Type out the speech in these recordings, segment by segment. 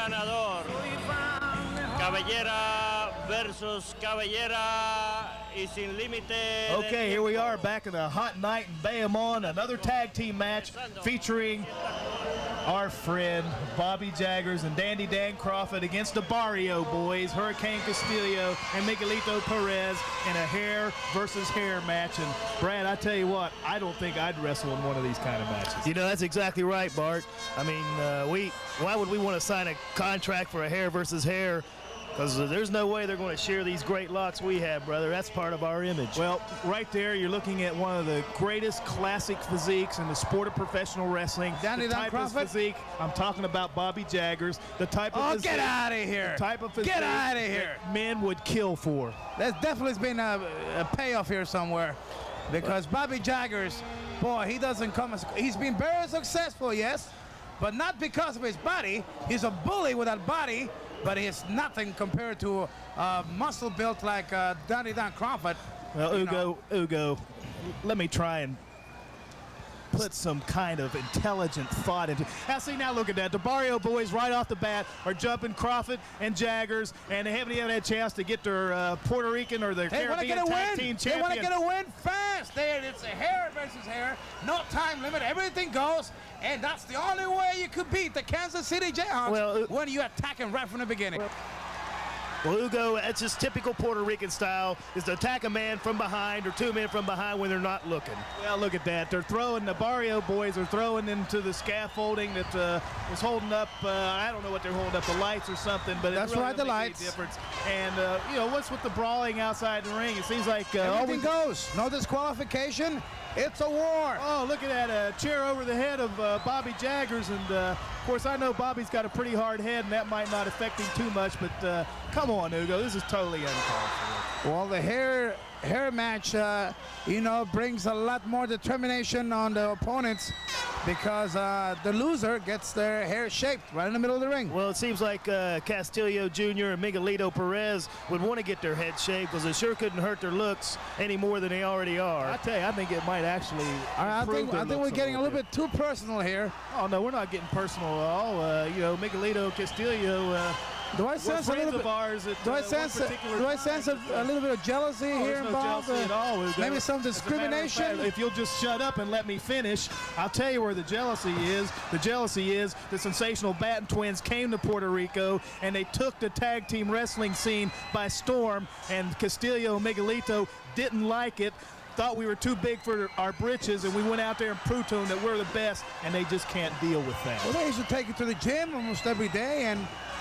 ganador. Cabellera versus Cabellera y sin límite. Okay, here we are back in a hot night in Bayamon. Another tag team match featuring our friend Bobby Jaggers and Dandy Dan Kroffat against the Barrio Boys, Huracán Castillo and Miguelito Perez in a hair versus hair match. And Brad, I tell you what, I don't think I'd wrestle in one of these kind of matches. You know, that's exactly right, Bart. I mean, why would we want to sign a contract for a hair versus hair? Because there's no way they're going to share these great locks we have, brother. That's part of our image. Well, right there, you're looking at one of the greatest classic physiques in the sport of professional wrestling. Dan of physique, I'm talking about Bobby Jaggers. The type of physique. Get out of here. The type of physique get out of here. That men would kill for. There's definitely been a payoff here somewhere. Because Bobby Jaggers, boy, he doesn't come as, he's been very successful, yes, but not because of his body. He's a bully with that body, but he's nothing compared to a muscle built like Dan Kroffat. Well, Ugo, let me try and put some kind of intelligent thought into it. Now, see, now look at that. The Barrio Boys right off the bat are jumping Kroffat and Jaggers, and they haven't even had a chance to get their Puerto Rican or their Caribbean tag team champion. They want to get a win fast. It's a hair versus hair, no time limit, everything goes, and that's the only way you could beat the Kansas City Jayhawks when you attack them right from the beginning. Well, Ugo, that's just typical Puerto Rican style, is to attack a man from behind or two men from behind when they're not looking. Well, look at that. They're throwing, the Barrio Boys are throwing into the scaffolding that is holding up, I don't know what they're holding up, the lights or something, but that's it really right, the lights. Difference. And, you know, what's with the brawling outside the ring? It seems like everything goes. No disqualification. It's a war. Oh, look at that, chair over the head of Bobby Jaggers. And, of course, I know Bobby's got a pretty hard head, and that might not affect him too much. But come on, Ugo, this is totally uncalled for. Well, the hair match, you know, brings a lot more determination on the opponents because the loser gets their hair shaped right in the middle of the ring. Well, it seems like Castillo Jr. and Miguelito Perez would want to get their head shaped because it sure couldn't hurt their looks any more than they already are. I tell you, I think it might actually I think we're getting a little bit too personal here. Oh, no, we're not getting personal at all. You know, Miguelito Castillo, do I sense a little bit? Do I sense a little bit of jealousy here involved? Jealousy at all, maybe some discrimination. Fact, if you'll just shut up and let me finish, I'll tell you where the jealousy is. The jealousy is the sensational Batten twins came to Puerto Rico and they took the tag team wrestling scene by storm. And Castillo and Miguelito didn't like it. Thought we were too big for our britches, and we went out there and proved to them that we're the best, and they just can't deal with that. Well, they used to take you to the gym almost every day and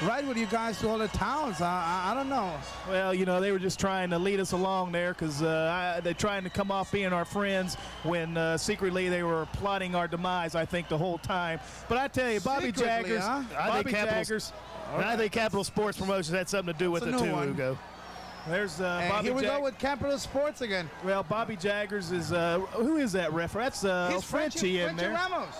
ride with you guys to all the towns. I don't know. Well, you know, they were just trying to lead us along there because they're trying to come off being our friends when secretly they were plotting our demise, I think, the whole time. But I tell you, Bobby Jaggers, I think Capital Sports Promotions had something to do with it too, Ugo. There's Bobby here we go with Capital Sports again. Well, Bobby Jaggers is who is that referee? That's Frenchie in there. Ramos.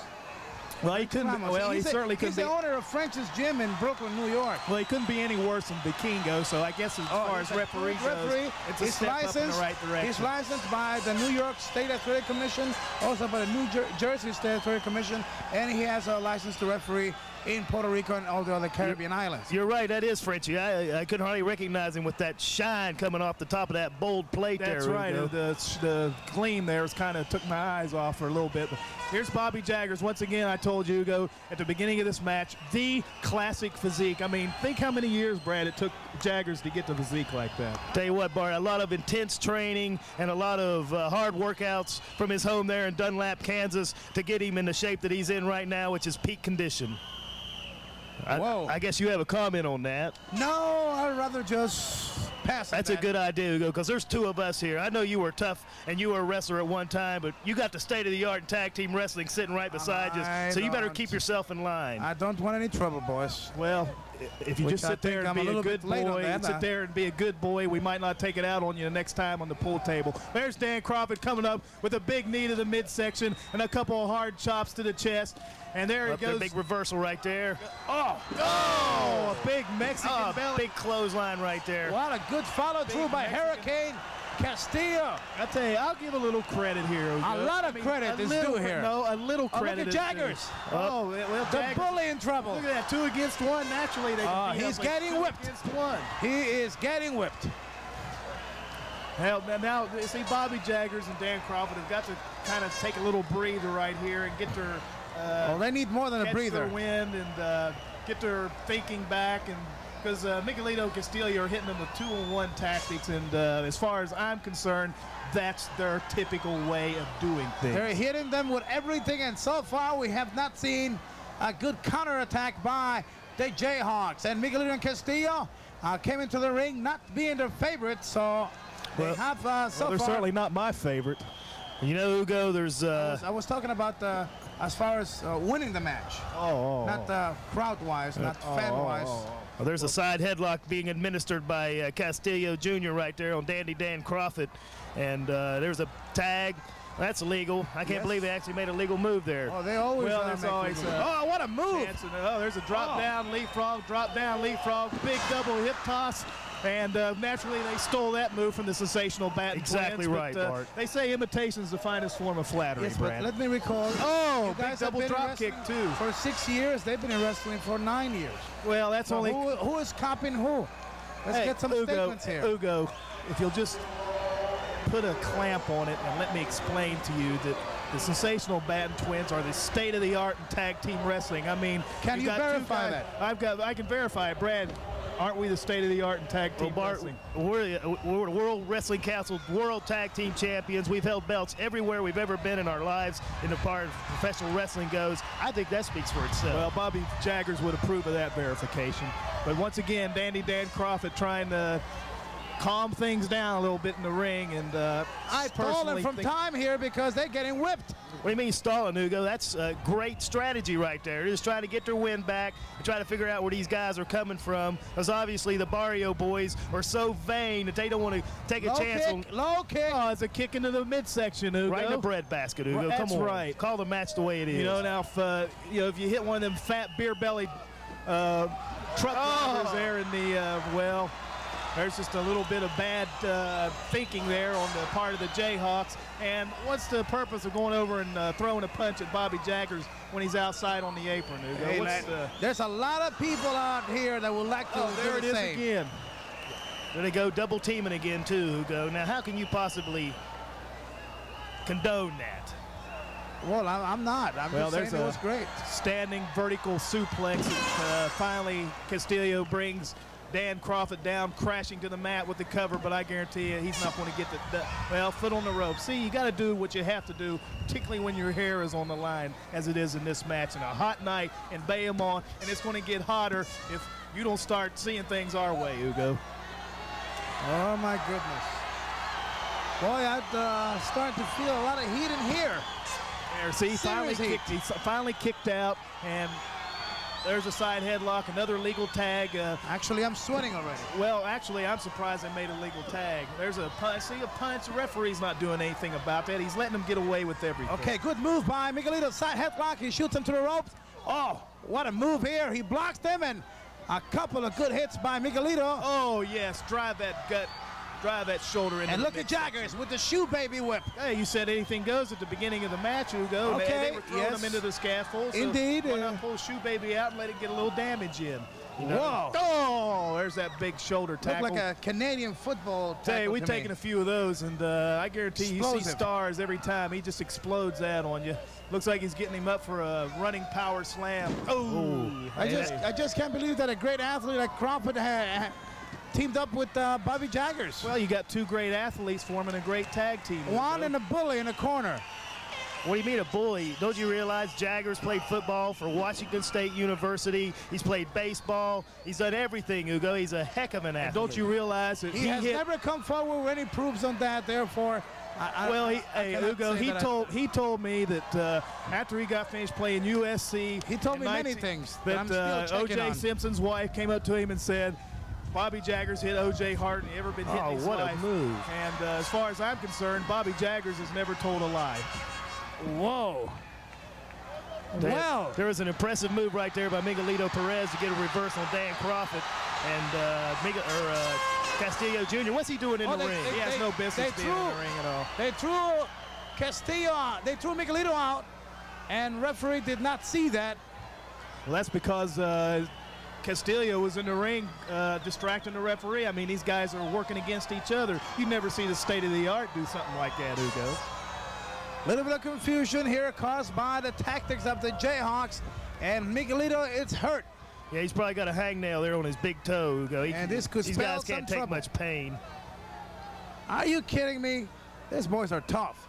Well, he couldn't. Well, he certainly couldn't be. He's the owner of French's Gym in Brooklyn, New York. Well, he couldn't be any worse than Vikingo. So I guess as far as referee goes, it's a step up in the right direction. He's licensed by the New York State Athletic Commission, also by the New Jersey State Athletic Commission, and he has a license to referee in Puerto Rico and all the other Caribbean islands. You're right, that is Frenchie. I couldn't hardly recognize him with that shine coming off the top of that bold plate there. That's right. The gleam there kind of took my eyes off for a little bit. But here's Bobby Jaggers. Once again, I told you, Ugo, at the beginning of this match, the classic physique. I mean, think how many years, Brad, it took Jaggers to get the physique like that. Tell you what, Bart, a lot of intense training and a lot of hard workouts from his home there in Dunlap, Kansas, to get him in the shape that he's in right now, which is peak condition. I guess you have a comment on that. No, I'd rather just pass. That's a good idea, Ugo, because there's two of us here. I know you were tough and you were a wrestler at one time, but you got the state-of-the-art in tag team wrestling sitting right beside you, so you better keep yourself in line. I don't want any trouble, boys. Well, if you just sit there and be a good boy, we might not take it out on you the next time on the pool table. There's Dan Kroffat coming up with a big knee to the midsection and a couple of hard chops to the chest. And there he goes. A big reversal right there. Oh, a big Mexican belly. Big clothesline right there. What a good follow through by Hurricane. Castillo. I tell you, I'll give a little credit here. A lot of credit is due here. No, a little credit. Look at Jaggers. Oh, well, The Jaggers. bully in trouble. Look at that, 2 against 1. Naturally, they can beat he's up getting 2 whipped. against 1. He is getting whipped. Hell, now, see, Bobby Jaggers and Dan Kroffat have got to kind of take a little breather right here and get their Well, they need more than a catch breather. their wind and get their thinking back, and because Miguelito and Castillo are hitting them with 2-on-1 tactics, and as far as I'm concerned, that's their typical way of doing things. They're hitting them with everything, and so far we have not seen a good counterattack by the Jayhawks. And Miguelito and Castillo came into the ring not being their favorites, so they have so they're far. certainly not my favorite. You know, Hugo, there's... I was talking about as far as winning the match. Not crowd-wise, not fan-wise. Well, there's a side headlock being administered by Castillo Jr. right there on Dandy Dan Kroffat. And there's a tag. That's illegal. I can't believe they actually made a legal move there. Oh, they always there's make always legal. Oh, what a move! There's a drop-down leapfrog, big double hip toss. And naturally, they stole that move from the sensational Batten Exactly twins, right, but, Bart. They say imitation is the finest form of flattery, Yes, but Brad. let me recall. Oh, you big guys have double been in drop kick, wrestling too. For 6 years. They've been in wrestling for 9 years. Well, that's So only... who is copying who? Let's get some statements here. Hugo, if you'll just put a clamp on it and let me explain to you that the sensational Batten twins are the state-of-the-art in tag team wrestling. I mean, Can you got 2 verify guys- that? I can verify it, Brad. Aren't we the state-of-the-art in tag team Bart, wrestling? we're the World Wrestling Council World Tag Team Champions. We've held belts everywhere we've ever been in our lives in the part of professional wrestling goes. I think that speaks for itself. Well, Bobby Jaggers would approve of that verification. But once again, Dandy Dan Kroffat trying to calm things down a little bit in the ring, and I personally Stalling from think time here because they're getting whipped. What do you mean stalling, Hugo? That's a great strategy right there. They're just trying to get their wind back and try to figure out where these guys are coming from. Because obviously the Barrio boys are so vain that they don't want to take a chance on... Low kick. Oh, it's a kick into the midsection, Hugo. Right in the breadbasket, Hugo. That's Come on. right. Call the match the way it is. You know, now, if you hit one of them fat beer-bellied truck drivers there in the, well, there's just a little bit of bad thinking there on the part of the Jayhawks. And what's the purpose of going over and throwing a punch at Bobby Jaggers when he's outside on the apron, Hugo? Hey, there's a lot of people out here that would like to there do it the is same. again. There they go, double teaming again, too, Hugo. Now, how can you possibly condone that? Well, I'm not. I'm just saying it was great. Standing vertical suplex. Finally, Castillo brings Dan Kroffat down, crashing to the mat with the cover, but I guarantee you he's not going to get the foot on the rope. See, you got to do what you have to do, particularly when your hair is on the line, as it is in this match. And a hot night in Bayamon, and it's going to get hotter if you don't start seeing things our way, Hugo. Oh, my goodness. Boy, I'm starting to feel a lot of heat in here. There, see, he finally kicked out, and there's a side headlock, another legal tag. Actually, I'm sweating already. Well, actually, I'm surprised they made a legal tag. There's a punch. See, a punch. The referee's not doing anything about that. He's letting them get away with everything. Okay, good move by Miguelito. Side headlock. He shoots him to the ropes. Oh, what a move here. He blocks them, and a couple of good hits by Miguelito. Oh, yes. Drive that gut. Drive that shoulder in. And look at Jaggers with the shoe baby whip. Hey, you said anything goes at the beginning of the match, Hugo. Okay, they were throwing them into the scaffold. So indeed. why not pull shoe baby out and let it get a little damage in? Whoa. Oh, there's that big shoulder tackle. Looked like a Canadian football tackle. Hey, we've taken a few of those, and I guarantee you see Explosive. stars every time. He just explodes that on you. Looks like he's getting him up for a running power slam. Oh. I just can't believe that a great athlete like Kroffat teamed up with Bobby Jaggers. Well, you got 2 great athletes forming a great tag team. One and a bully in the corner. What do you mean a bully? Don't you realize Jaggers played football for Washington State University? He's played baseball. He's done everything, Hugo. He's a heck of an athlete. And don't you realize that He has never come forward with any proofs on that, therefore. Hugo, he told me that after he got finished playing USC, he told me many things that I'm still checking O.J. on. Simpson's wife came up to him and said, Bobby Jaggers hit O.J. harder than he ever been hit in his what life. a move. And as far as I'm concerned, Bobby Jaggers has never told a lie. Whoa. Well, there was an impressive move right there by Miguelito Perez to get a reverse on Dan Kroffat. and Castillo Jr. What's he doing in the ring? He has no business being in the ring at all. They threw Castillo out. They threw Miguelito out, and referee did not see that. Well, that's because Castillo was in the ring distracting the referee. I mean, these guys are working against each other. You never see the state of the art do something like that, Hugo. Little bit of confusion here caused by the tactics of the Jayhawks, and Miguelito is hurt. Yeah, he's probably got a hangnail there on his big toe, Hugo. And this could these spell guys can't some take trouble. much pain. Are you kidding me? These boys are tough.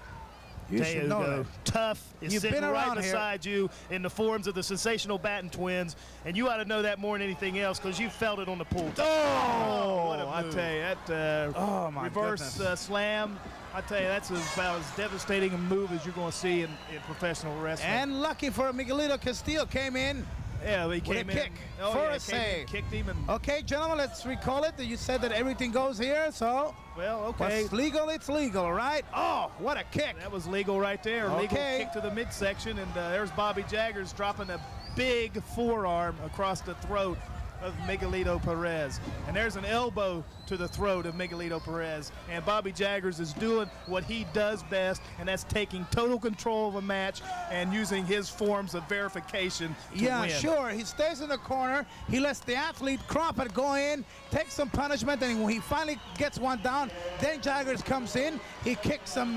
You should know that. Tough is You've sitting been right around beside you in the forms of the sensational Batten twins, and you ought to know that more than anything else because you felt it on the pool. Oh, what a I move. tell you, that Oh, my reverse slam, I tell you, that's about as devastating a move as you're going to see in professional wrestling. And lucky for Miguelito, Castillo came in. yeah, he came a in. kick Oh, for yeah, a he came in, save. kicked him. And, Okay, gentlemen, let's recall it. You said that everything goes here, so well, okay. what's legal, it's legal, right? Oh, what a kick. That was legal right there. Legal Okay. kick to the midsection, and there's Bobby Jaggers dropping a big forearm across the throat of Miguelito Perez. And there's an elbow to the throat of Miguelito Perez. And Bobby Jaggers is doing what he does best, and that's taking total control of a match and using his forms of verification to win. Sure. He stays in the corner. He lets the athlete Kroffat go in, take some punishment, and when he finally gets one down, then Jaggers comes in. He kicks some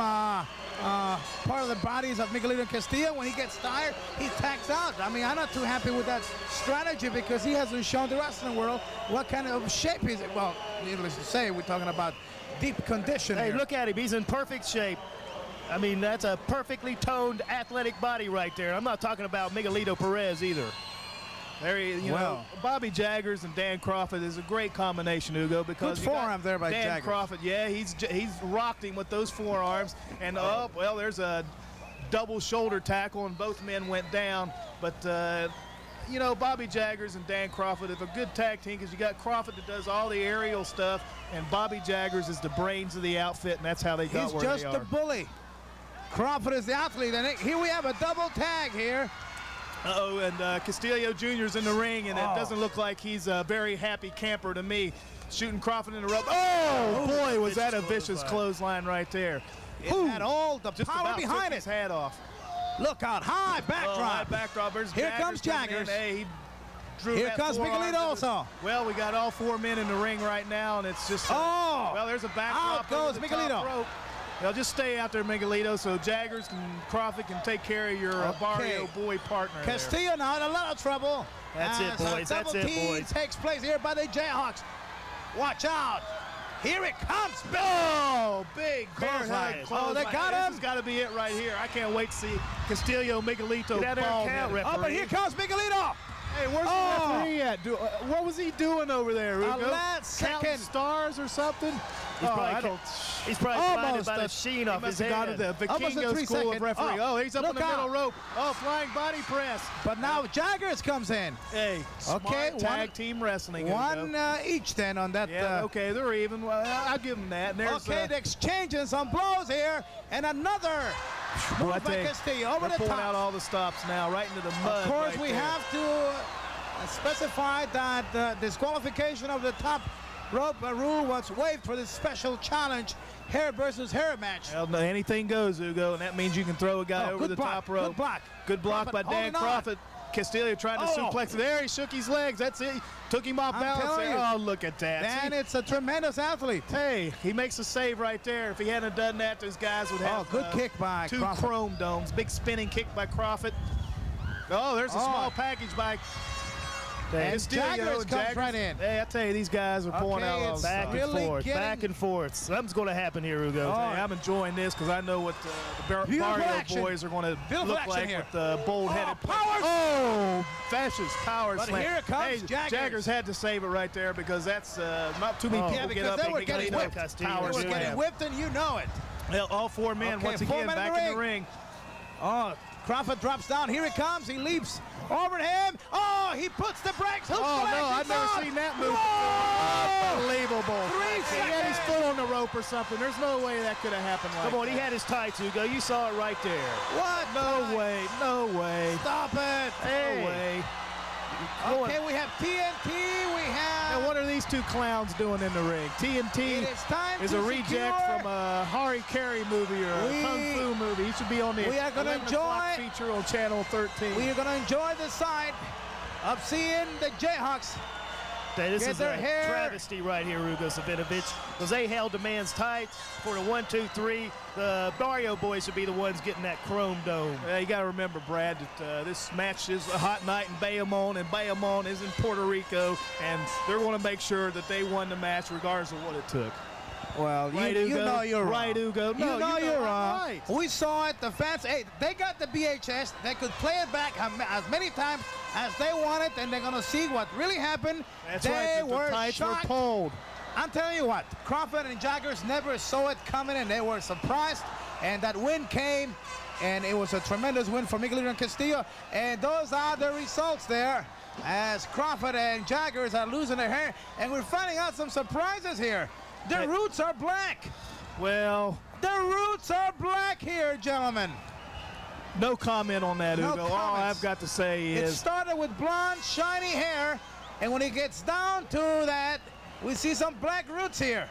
part of the bodies of Miguelito and Castillo. When he gets tired, he tags out. I mean, I'm not too happy with that strategy because he hasn't shown the wrestling world what kind of shape he's in. Well, needless to say, we're talking about deep condition Hey, here. look at him. He's in perfect shape. I mean, that's a perfectly toned athletic body right there. I'm not talking about Miguelito Perez either. There he, you know, Bobby Jaggers and Dan Kroffat is a great combination, Hugo, because Good forearm there by Dan Jaggers. Kroffat, yeah, he's rocked him with those forearms, and oh, well, there's a double shoulder tackle, and both men went down. But you know, Bobby Jaggers and Dan Kroffat is a good tag team because you got Kroffat that does all the aerial stuff, and Bobby Jaggers is the brains of the outfit, and that's how they got He's where just they the are. bully. Kroffat is the athlete, and here we have a double tag here. Uh-oh, and Castillo Jr.'s in the ring, and it doesn't look like he's a very happy camper to me. Shooting Kroffat in the rope. Oh, boy, was that a vicious clothesline right there. It had all the Just power about behind took it. his hat off. Look out, high backdrop. High backdrop. There's Here Jaggers comes coming in. Jaggers. Hey, he drew Here that comes forearm Miguelito to the- also. Well, we got all four men in the ring right now, and it's just well, there's a backdrop. Out goes over the Miguelito. top rope. They'll just stay out there, Miguelito, so Jaggers and Kroffat can take care of your Barrio boy partner there. Castillo now in a lot of trouble. That's it, boys. A That's double it, team boys. takes place here by the Jayhawks. Watch out. Here it comes. Oh, big bear Clothesline. hug Oh, they clothesline. got This him. has got to be it right here. I can't wait to see Castillo, Miguelito Get out there and ball count, him. referee. Oh, but here comes Miguelito. Hey, where's the referee at? What was he doing over there, Hugo? last Counting second. stars or something? He's probably blinded Almost by the a- sheen He off his must have gone to head. the Almost a Vikingo 3 School of second. Referee. Oh, he's up on look the middle out. rope. Oh, flying body press. But now Jaggers comes in. Hey, Okay, smart tag team wrestling. One Hugo. each then on that. Yeah, okay, they're even. Well, I'll give them that. And there's, Okay, they're exchanging some blows here, and another well, I move by tell you, Castillo over they're the pulling top. out all the stops now, right into the mud. Of course, right we there. have to specify that the disqualification of the top rope rule was waived for this special challenge, hair versus hair match. Well, no, anything goes, Hugo, and that means you can throw a guy over good the block, top rope. good block. Good block by Kroffat Dan holding on. Kroffat. Castillo trying to suplex. There, he shook his legs. That's it. Took him off I'm balance telling there. you. Oh, look at that. And See? it's a tremendous athlete. Hey, he makes a save right there. If he hadn't done that, those guys would have good kick by two Kroffat. chrome domes. Big spinning kick by Kroffat. Oh, there's a small package by And Castillo. Jaggers comes right in. Hey, I tell you, these guys are pulling out all it's the Back stops. and really forth, getting- back and forth. Something's going to happen here, Hugo. Hey, I'm enjoying this because I know what the Beautiful Barrio action. boys are going to Beautiful look action like here. with the bold-headed power- Oh, fascist power But slam. here it comes, Hey, Jaggers. Jaggers had to save it right there because that's not too many people Yeah, get because up they and were get getting Miguelito whipped. Castillo. power They were Slam. getting whipped, and you know it. Well, all four men Okay, once 4 again men back in the ring. Oh, Kroffat drops down. Here he comes. He leaps over him. Oh, he puts the brakes. Hook Oh, flash, no, he's I've never on. seen that move. Whoa! Unbelievable. 3 He had his seconds. foot on the rope or something. There's no way that could have happened like Come on, that. he had his tights, Hugo. You saw it right there. What? No way, no way. Stop it. No way. Okay, we have TNT. We have. Now, what are these two clowns doing in the ring? TNT is a reject from a Hari Kari movie or a Kung Fu movie. He should be on the 11 o'clock feature on Channel 13. We are going to enjoy the sight of seeing the Jayhawks. This is a travesty right here, Hugo Savinovich, because they held the man's tights for the 1, 2, 3. The Barrio boys should be the ones getting that chrome dome. You got to remember, Brad, that this match is a hot night in Bayamon, and Bayamon is in Puerto Rico, and they're going to make sure that they won the match regardless of what it took. Well, right, you know you're wrong. Right, Hugo. No, you know you're wrong. Right. We saw it. The fans, hey, they got the VHS. They could play it back as many times as they wanted, and they're going to see what really happened. That's right. The tights were pulled. I'm telling you what, Kroffat and Jaggers never saw it coming, and they were surprised. And that win came, and it was a tremendous win for Miguelito and Castillo. And those are the results there, as Kroffat and Jaggers are losing their hair. And we're finding out some surprises here. The roots are black. Well, the roots are black here, gentlemen. No comment on that, Hugo. All I've got to say is it started with blonde, shiny hair, and when it gets down to that, we see some black roots here.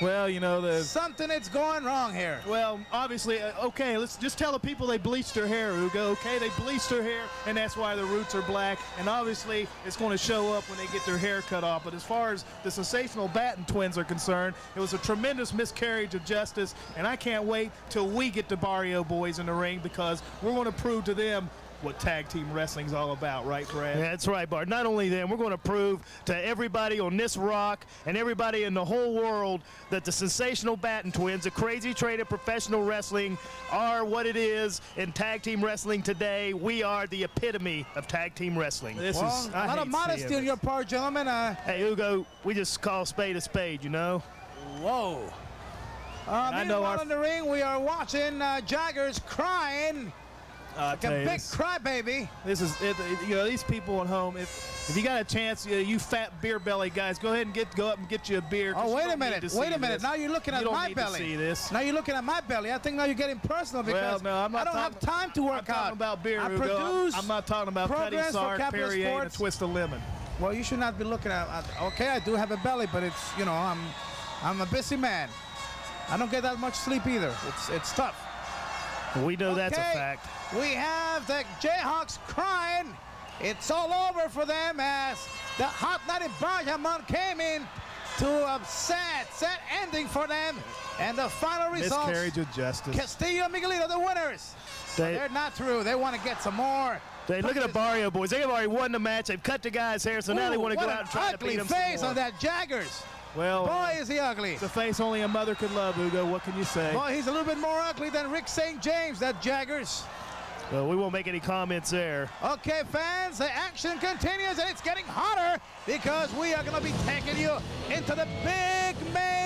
Well, you know, something that's going wrong here. Well, obviously, okay, let's just tell the people they bleached their hair, Hugo. Okay, they bleached their hair, and that's why the roots are black. And obviously, it's going to show up when they get their hair cut off. But as far as the sensational Batten twins are concerned, it was a tremendous miscarriage of justice, and I can't wait till we get the Barrio boys in the ring, because we're going to prove to them what tag team wrestling's all about, right, Brad? Yeah, that's right, Bart. Not only them, we're going to prove to everybody on this rock and everybody in the whole world that the sensational Batten twins, the crazy trade of professional wrestling, are what it is in tag team wrestling today. We are the epitome of tag team wrestling. A lot of modesty on your part, gentlemen. Hey, Hugo, we just call spade a spade, you know? Whoa. Meanwhile in the ring, we are watching Jaggers crying. Like a big crybaby. This is it. You know, these people at home. If you got a chance, you fat beer belly guys, go ahead and go up and get you a beer. Oh, wait a minute. Wait a minute. Now you're looking at my belly. See this. Now you're looking at my belly. I think now you're getting personal because I don't have time to work out. I'm talking about beer, I produce. I'm not talking about Petty Sark, Perrier, and a twist of lemon. Well, you should not be looking at. Okay, I do have a belly, but it's, you know, I'm a busy man. I don't get that much sleep either. It's tough. We know that's a fact. We have the Jayhawks crying. It's all over for them as the Hot Night in Bayamon came in to a sad ending for them. And the final results. Miscarriage of justice. Castillo and Miguelito, the winners. They're not through. They want to get some more. Look at the Barrio boys. They have already won the match. They've cut the guy's hair, so now they want to go out and try to beat them some more. Ugly face on that Jaggers. Well, boy, is he ugly. It's a face only a mother could love, Hugo. What can you say? Boy, he's a little bit more ugly than Rick St. James, that Jaggers. Well, we won't make any comments there. Okay, fans, the action continues, and it's getting hotter because we are going to be taking you into the big main